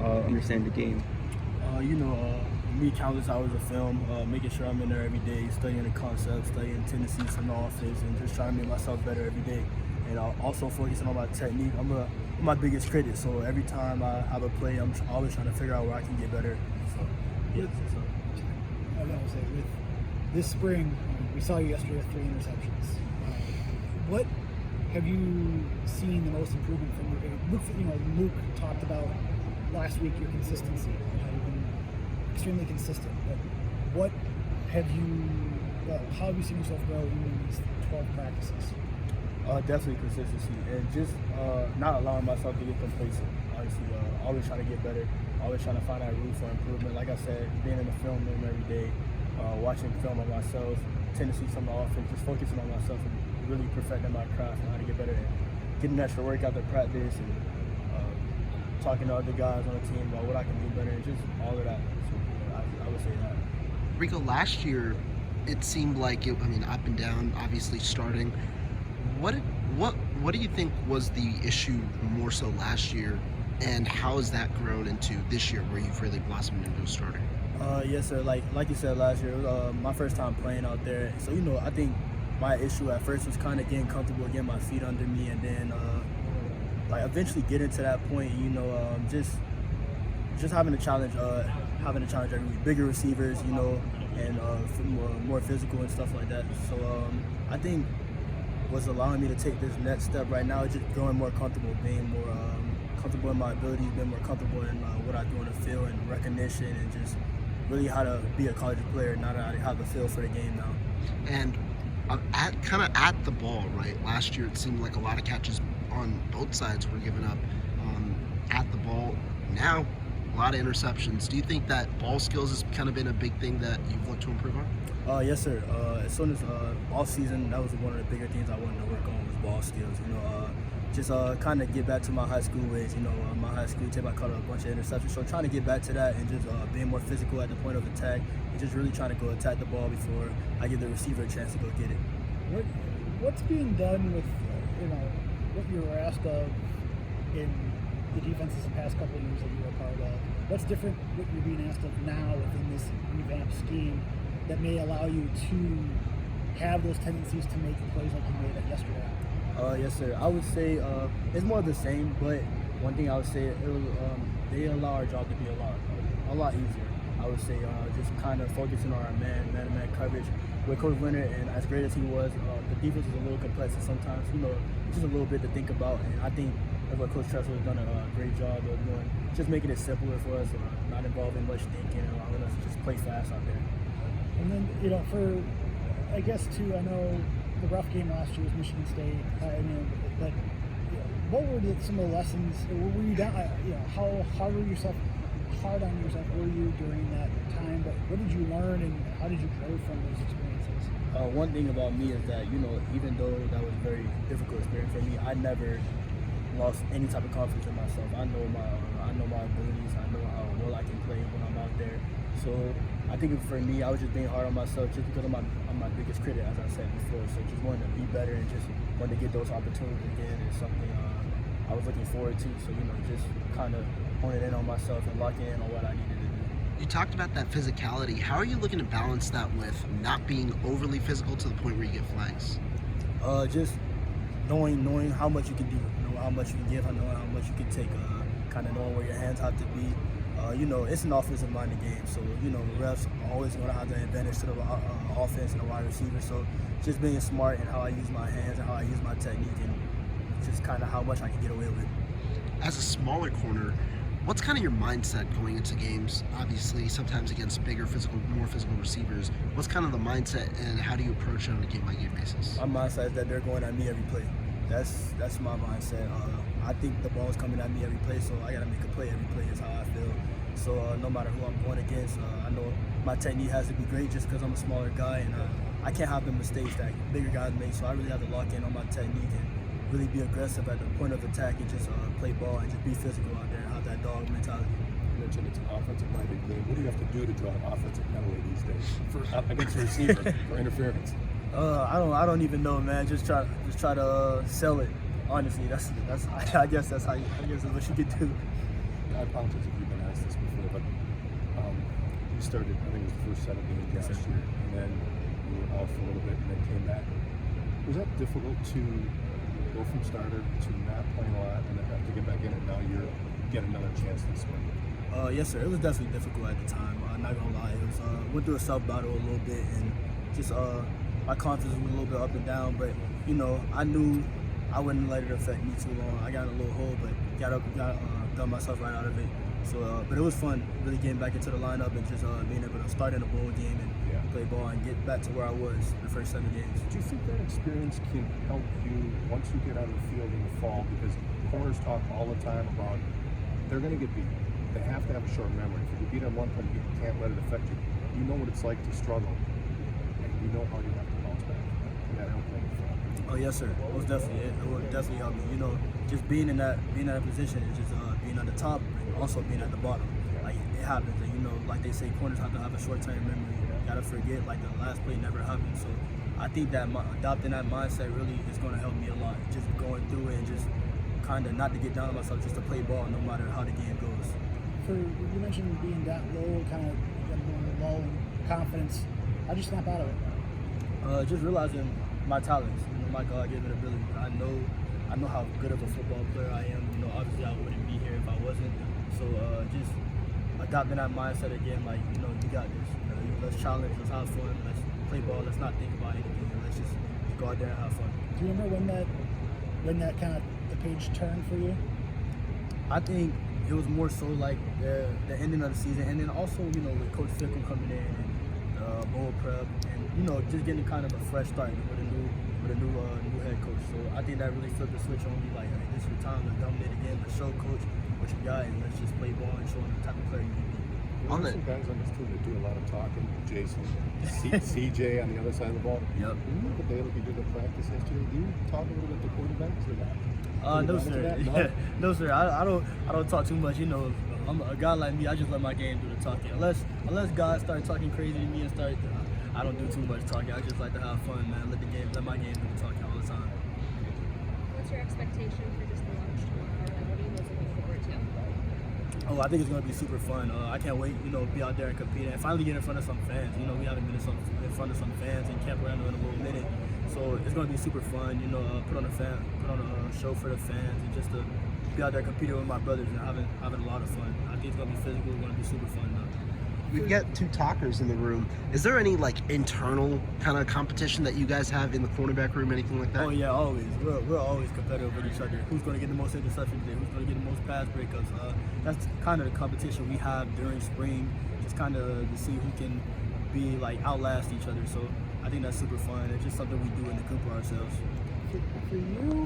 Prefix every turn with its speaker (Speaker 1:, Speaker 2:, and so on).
Speaker 1: understand the game?
Speaker 2: Me countless hours of film, making sure I'm in there every day, studying the concepts, studying tendencies from the offense, and just trying to make myself better every day. And also focusing on my technique. I'm my biggest critic, so every time I have a play, I'm always trying to figure out where I can get better. So, yeah.
Speaker 3: I was gonna say, with this spring, we saw you yesterday with 3 interceptions. What have you seen the most improvement from your game? Luke talked about last week your consistency. You've been extremely consistent. But what have how have you seen yourself grow in these 12 practices?
Speaker 2: Definitely consistency and just not allowing myself to get complacent. Obviously, always trying to get better, always trying to find that room for improvement. Like I said, being in the film room every day, watching film on myself, tendencies from the offense, just focusing on myself and really perfecting my craft and how to get better and getting extra work out there practice and talking to other guys on the team about what I can do better and just all of that. So I would say that.
Speaker 4: Rico, last year, it seemed like up and down, obviously starting. What do you think was the issue more so last year, and how has that grown into this year where you've really blossomed into a starter?
Speaker 2: Yes, sir. Like you said last year, it was my first time playing out there. So I think my issue at first was kind of getting comfortable, getting my feet under me, and then eventually getting to that point. Just having a challenge every week. Bigger receivers, and more physical and stuff like that. So I think what's allowing me to take this next step right now is just growing more comfortable, being more comfortable in my abilities, being more comfortable in what I do on the field and recognition, and just really how to be a college player now that I have the feel for the game now.
Speaker 4: And at the ball, right? Last year it seemed like a lot of catches on both sides were given up at the ball. Now, a lot of interceptions. Do you think that ball skills has kind of been a big thing that you've looked to improve on?
Speaker 2: Yes, sir. As soon as off season, that was one of the bigger things I wanted to work on was ball skills. Just kind of get back to my high school ways. My high school team, I caught a bunch of interceptions. So trying to get back to that and just being more physical at the point of attack and just really trying to go attack the ball before I give the receiver a chance to go get it.
Speaker 3: What's being done with what you were asked of in the defenses the past couple of years that you were a part of? What's different what you're being asked of now within this revamped scheme that may allow you to have those tendencies to make plays like you made yesterday?
Speaker 2: Yes, sir. I would say it's more of the same, but one thing I would say they allow our job to be a lot easier. I would say just kind of focusing on our man-to-man coverage with Coach Leonard, and as great as he was, the defense is a little complex and sometimes just a little bit to think about. And I think that's what Coach Tressel has done a great job of doing, just making it simpler for us, not involving much thinking, and allowing us to just play fast out there.
Speaker 3: And then, I know the rough game last year was Michigan State. But what were some of the lessons? Were you down? How hard on yourself were you during that time? But what did you learn, and how did you grow from those experiences?
Speaker 2: One thing about me is that even though that was a very difficult experience for me, I never lost any type of confidence in myself. I know my abilities. I know how well I can play when I'm out there. So I think for me, I was just being hard on myself just because I'm my biggest critic, as I said before. So just wanting to be better and just wanting to get those opportunities again is something I was looking forward to. So just kind of honing in on myself and locking in on what I needed to do.
Speaker 4: You talked about that physicality. How are you looking to balance that with not being overly physical to the point where you get flags?
Speaker 2: Just knowing how much you can do, how much you can give, knowing how much you can take, kind of knowing where your hands have to be. It's an offensive-minded game, so refs are always going to have the advantage to the offense and the wide receiver. So just being smart in how I use my hands and how I use my technique, and just kind of how much I can get away with.
Speaker 4: As a smaller corner, what's kind of your mindset going into games? Obviously, sometimes against more physical receivers. What's kind of the mindset, and how do you approach it on a game-by-game basis?
Speaker 2: My mindset is that they're going at me every play. That's my mindset. I think the ball's coming at me every play, so I got to make a play every play is how I feel. So no matter who I'm going against, I know my technique has to be great just because I'm a smaller guy, and I can't have the mistakes that bigger guys make. So I really have to lock in on my technique and really be aggressive at the point of attack and just play ball and just be physical out there and have that dog mentality.
Speaker 5: You mentioned it's an offensive-minded game. What do you have to do to draw an offensive penalty these days against a receiver for interference?
Speaker 2: I don't even know, man. Just try to sell it. Honestly, I guess that's what you can do.
Speaker 5: I apologize if you've been asked this before, but you started, I think it was the first 7 games last year, and then you were out for a little bit and then came back. Was that difficult to go from starter to not playing a lot and then have to get back in, and now you're getting another chance this spring?
Speaker 2: Yes, sir. It was definitely difficult at the time. Not gonna lie, it was went through a self battle a little bit, and just my confidence was a little bit up and down. But you know, I knew I wouldn't let it affect me too long. I got in a little hole, but got myself right out of it. So, but it was fun, really getting back into the lineup and just being able to start in a bowl game and play ball and get back to where I was the first 7 games.
Speaker 5: Do you think that experience can help you once you get out of the field in the fall? Because corners talk all the time about they're going to get beat. They have to have a short memory. If you get beat on one time, you can't let it affect you. You know what it's like to struggle, and you know how you have to bounce back. Can that help you?
Speaker 2: Oh yes, sir. Most definitely, it will definitely help me. You know, just being in that position is just being at the top and also being at the bottom. Like it happens, and you know, like they say, corners have to have a short-term memory. You gotta forget like the last play never happened. So I think that adopting that mindset really is going to help me a lot. Just going through it and just kind of not to get down on myself, just to play ball no matter how the game goes.
Speaker 3: You mentioned being that low, kind of low in confidence. How'd you snap out of it?
Speaker 2: Just realizing my talents, you know, my God-given ability. I know how good of a football player I am. You know, obviously I wouldn't be here if I wasn't. So just adopting that mindset again, like, you know, you got this. You know, let's challenge, let's have fun, let's play ball, let's not think about anything. Let's just go out there and have fun.
Speaker 3: Do you remember when that kind of the page turned for you?
Speaker 2: I think it was more so like the ending of the season, and then also, you know, with Coach Fickle coming in and bowl prep, and you know, just getting kind of a fresh start with a new head coach. So I think that really flipped the switch on me. Like, hey, this is your time to dominate again. Let's show coach what you got, and let's just play ball and show him the type of player you can be.
Speaker 5: There are some guys on this team that do a lot of talking. Jason, CJ on the other side of the ball.
Speaker 2: Yep.
Speaker 5: Remember the day that we did the practice yesterday? Do you talk a little bit to quarterbacks or not?
Speaker 2: No sir. No sir. I don't talk too much. You know, I'm a guy like me. I just let my game do the talking. Unless guys start talking crazy to me and start, I don't do too much talking. I just like to have fun, man. Let my game do the talking all the time.
Speaker 1: What's your expectation for just the launch tomorrow? And what are you most looking forward to?
Speaker 2: Oh, I think it's gonna be super fun. I can't wait. You know, be out there and compete and finally get in front of some fans. You know, we haven't been in front of some fans in Camp Randall in a little minute. So it's gonna be super fun, you know. Put on a show for the fans, and just to be out there competing with my brothers and having a lot of fun. I think it's gonna be physical. It's gonna be super fun.
Speaker 4: We've got 2 talkers in the room. Is there any like internal kind of competition that you guys have in the cornerback room, anything like that?
Speaker 2: Oh yeah, always. We're always competitive with each other. Who's gonna get the most interceptions today? Who's gonna get the most pass breakups? That's kind of the competition we have during spring, just kind of to see who can be like outlast each other. So I think that's super fun. It's just something we do in the coop for ourselves.
Speaker 3: For you,